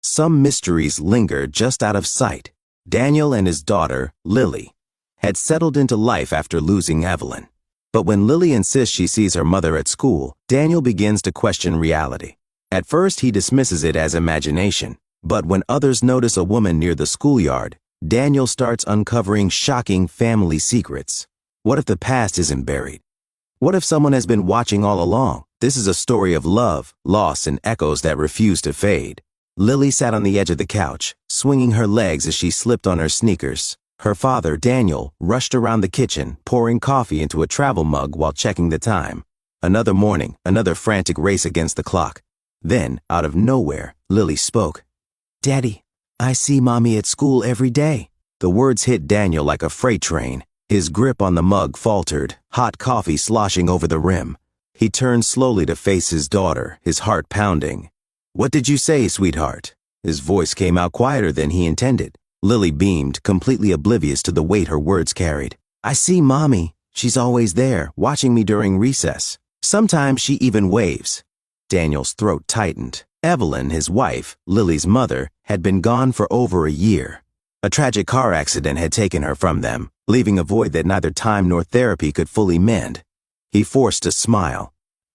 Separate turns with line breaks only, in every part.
some mysteries lingered just out of sight. Daniel and his daughter, Lily, had settled into life after losing Evelyn. But when Lily insists she sees her mother at school, Daniel begins to question reality. At first, he dismisses it as imagination, but when others notice a woman near the schoolyard, Daniel starts uncovering shocking family secrets. What if the past isn't buried? What if someone has been watching all along? This is a story of love, loss, and echoes that refuse to fade. Lily sat on the edge of the couch, swinging her legs as she slipped on her sneakers. Her father, Daniel, rushed around the kitchen, pouring coffee into a travel mug while checking the time. Another morning, another frantic race against the clock. Then, out of nowhere, Lily spoke. "Daddy, I see Mommy at school every day." The words hit Daniel like a freight train. His grip on the mug faltered, hot coffee sloshing over the rim. He turned slowly to face his daughter, his heart pounding. "What did you say, sweetheart?" His voice came out quieter than he intended. Lily beamed, completely oblivious to the weight her words carried. "I see Mommy. She's always there, watching me during recess. Sometimes she even waves." Daniel's throat tightened. Evelyn, his wife, Lily's mother, had been gone for over a year. A tragic car accident had taken her from them, leaving a void that neither time nor therapy could fully mend. He forced a smile.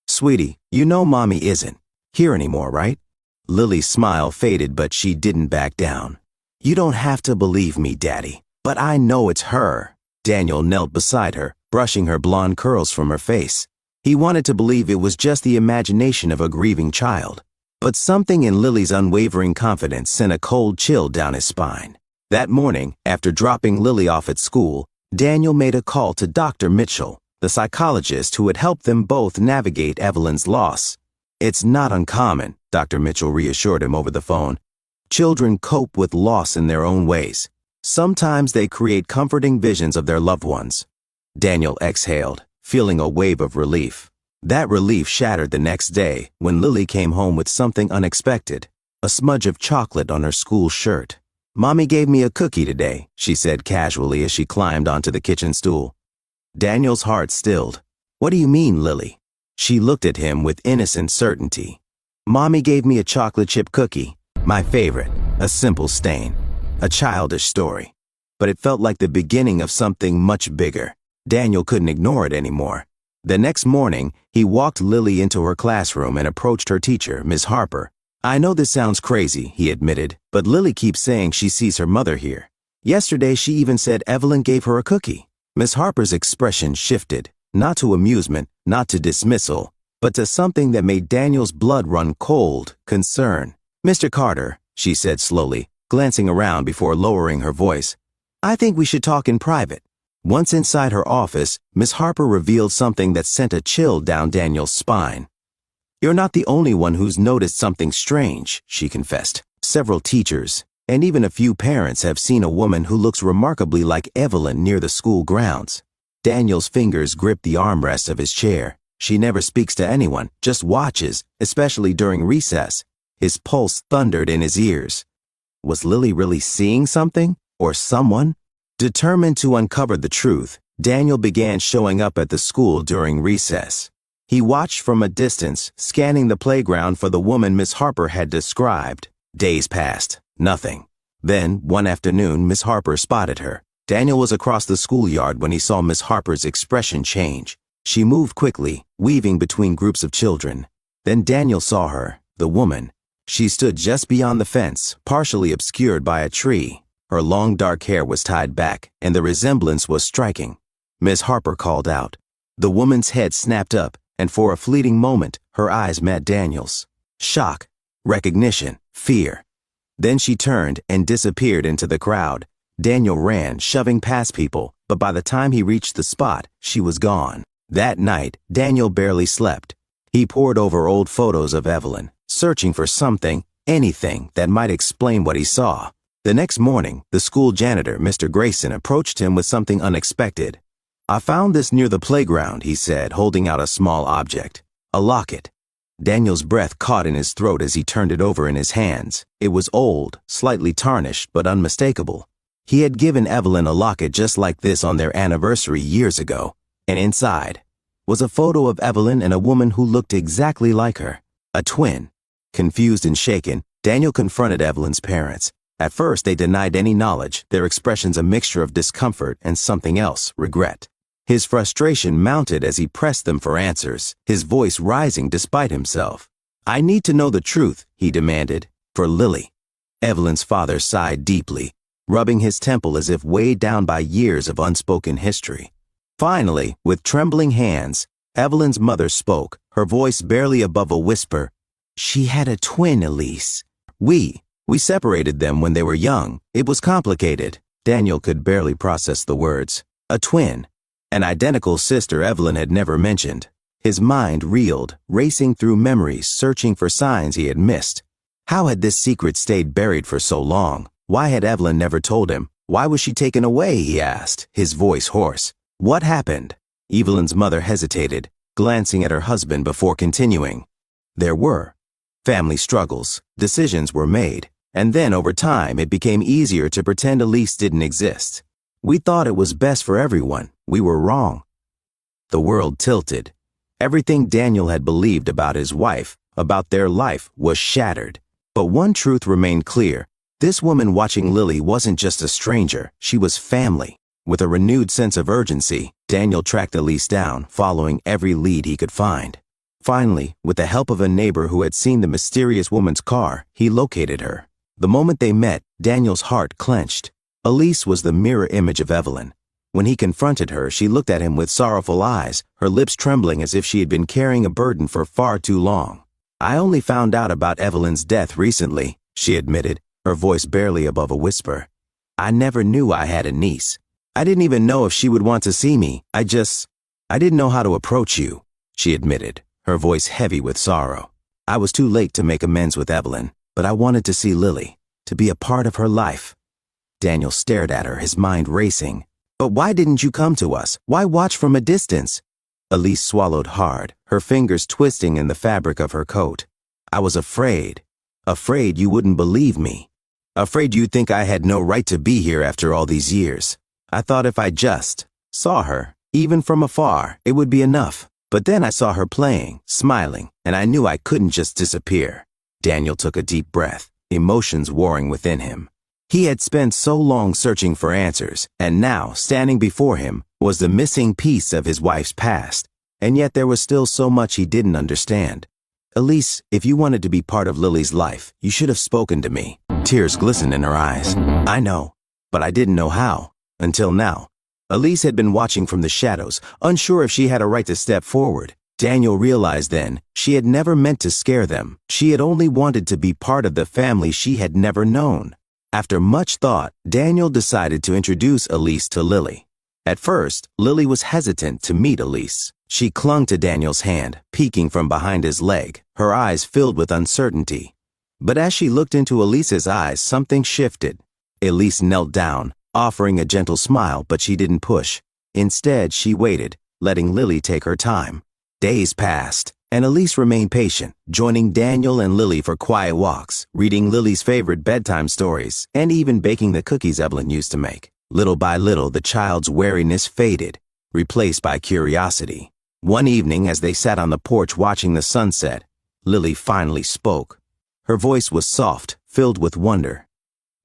"Sweetie, you know Mommy isn't here anymore, right?" Lily's smile faded, but she didn't back down. "You don't have to believe me, Daddy, but I know it's her." Daniel knelt beside her, brushing her blonde curls from her face. He wanted to believe it was just the imagination of a grieving child. But something in Lily's unwavering confidence sent a cold chill down his spine. That morning, after dropping Lily off at school, Daniel made a call to Dr. Mitchell, the psychologist who had helped them both navigate Evelyn's loss. "It's not uncommon," Dr. Mitchell reassured him over the phone. "Children cope with loss in their own ways. Sometimes they create comforting visions of their loved ones." Daniel exhaled, feeling a wave of relief. That relief shattered the next day when Lily came home with something unexpected, a smudge of chocolate on her school shirt. "Mommy gave me a cookie today," she said casually as she climbed onto the kitchen stool. Daniel's heart stilled. "What do you mean, Lily?" She looked at him with innocent certainty. "Mommy gave me a chocolate chip cookie, my favorite, a simple stain, a childish story. But it felt like the beginning of something much bigger." Daniel couldn't ignore it anymore. The next morning, he walked Lily into her classroom and approached her teacher, Miss Harper. "I know this sounds crazy," he admitted, "but Lily keeps saying she sees her mother here. Yesterday, she even said Evelyn gave her a cookie." Miss Harper's expression shifted, not to amusement, not to dismissal, but to something that made Daniel's blood run cold, concern. "Mr. Carter," she said slowly, glancing around before lowering her voice, "I think we should talk in private." Once inside her office, Miss Harper revealed something that sent a chill down Daniel's spine. "You're not the only one who's noticed something strange," she confessed. "Several teachers, and even a few parents have seen a woman who looks remarkably like Evelyn near the school grounds." Daniel's fingers gripped the armrest of his chair. "She never speaks to anyone, just watches, especially during recess." His pulse thundered in his ears. Was Lily really seeing something? Or someone? Determined to uncover the truth, Daniel began showing up at the school during recess. He watched from a distance, scanning the playground for the woman Miss Harper had described. Days passed. Nothing. Then, one afternoon, Miss Harper spotted her. Daniel was across the schoolyard when he saw Miss Harper's expression change. She moved quickly, weaving between groups of children. Then Daniel saw her, the woman. She stood just beyond the fence, partially obscured by a tree. Her long dark hair was tied back, and the resemblance was striking. Miss Harper called out. The woman's head snapped up, and for a fleeting moment, her eyes met Daniel's. Shock, recognition, fear. Then she turned and disappeared into the crowd. Daniel ran, shoving past people, but by the time he reached the spot, she was gone. That night, Daniel barely slept. He pored over old photos of Evelyn, searching for something, anything that might explain what he saw. The next morning, the school janitor, Mr. Grayson, approached him with something unexpected. "I found this near the playground," he said, holding out a small object. A locket. Daniel's breath caught in his throat as he turned it over in his hands. It was old, slightly tarnished, but unmistakable. He had given Evelyn a locket just like this on their anniversary years ago, and inside was a photo of Evelyn and a woman who looked exactly like her. A twin. Confused and shaken, Daniel confronted Evelyn's parents. At first, they denied any knowledge, their expressions a mixture of discomfort and something else, regret. His frustration mounted as he pressed them for answers, his voice rising despite himself. "I need to know the truth," he demanded, "for Lily." Evelyn's father sighed deeply, rubbing his temple as if weighed down by years of unspoken history. Finally, with trembling hands, Evelyn's mother spoke, her voice barely above a whisper. "She had a twin, Elise. We separated them when they were young. It was complicated." Daniel could barely process the words. A twin. An identical sister Evelyn had never mentioned. His mind reeled, racing through memories, searching for signs he had missed. How had this secret stayed buried for so long? Why had Evelyn never told him? Why was she taken away, he asked, his voice hoarse. What happened? Evelyn's mother hesitated, glancing at her husband before continuing. There were family struggles, decisions were made, and then over time it became easier to pretend Elise didn't exist. We thought it was best for everyone. We were wrong. The world tilted. Everything Daniel had believed about his wife, about their life, was shattered. But one truth remained clear. This woman watching Lily wasn't just a stranger, she was family. With a renewed sense of urgency, Daniel tracked Elise down, following every lead he could find. Finally, with the help of a neighbor who had seen the mysterious woman's car, he located her. The moment they met, Daniel's heart clenched. Elise was the mirror image of Evelyn. When he confronted her, she looked at him with sorrowful eyes, her lips trembling as if she had been carrying a burden for far too long. "I only found out about Evelyn's death recently," she admitted, her voice barely above a whisper. "I never knew I had a niece. I didn't even know if she would want to see me. I didn't know how to approach you," she admitted, her voice heavy with sorrow. "I was too late to make amends with Evelyn, but I wanted to see Lily, to be a part of her life." Daniel stared at her, his mind racing. "But why didn't you come to us? Why watch from a distance?" Elise swallowed hard, her fingers twisting in the fabric of her coat. "I was afraid. Afraid you wouldn't believe me. Afraid you'd think I had no right to be here after all these years. I thought if I just saw her, even from afar, it would be enough. But then I saw her playing, smiling, and I knew I couldn't just disappear." Daniel took a deep breath, emotions warring within him. He had spent so long searching for answers, and now, standing before him, was the missing piece of his wife's past. And yet there was still so much he didn't understand. "Elise, if you wanted to be part of Lily's life, you should have spoken to me." Tears glistened in her eyes. "I know, but I didn't know how. Until now." Elise had been watching from the shadows, unsure if she had a right to step forward. Daniel realized then, she had never meant to scare them. She had only wanted to be part of the family she had never known. After much thought, Daniel decided to introduce Elise to Lily. At first, Lily was hesitant to meet Elise. She clung to Daniel's hand, peeking from behind his leg, her eyes filled with uncertainty. But as she looked into Elise's eyes, something shifted. Elise knelt down, offering a gentle smile, but she didn't push. Instead, she waited, letting Lily take her time. Days passed, and Elise remained patient, joining Daniel and Lily for quiet walks, reading Lily's favorite bedtime stories, and even baking the cookies Evelyn used to make. Little by little, the child's wariness faded, replaced by curiosity. One evening, as they sat on the porch watching the sunset, Lily finally spoke. Her voice was soft, filled with wonder.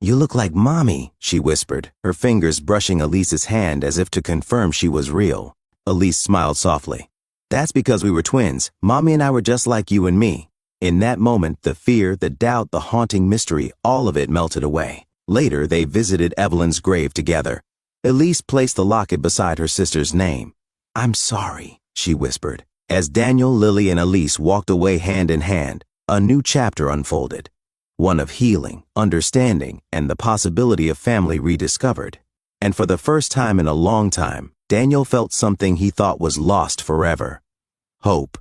"You look like Mommy," she whispered, her fingers brushing Elise's hand as if to confirm she was real. Elise smiled softly. "That's because we were twins. Mommy and I were just like you and me." In that moment, the fear, the doubt, the haunting mystery, all of it melted away. Later, they visited Evelyn's grave together. Elise placed the locket beside her sister's name. "I'm sorry," she whispered. As Daniel, Lily, and Elise walked away hand in hand, a new chapter unfolded. One of healing, understanding, and the possibility of family rediscovered. And for the first time in a long time, Daniel felt something he thought was lost forever. Hope.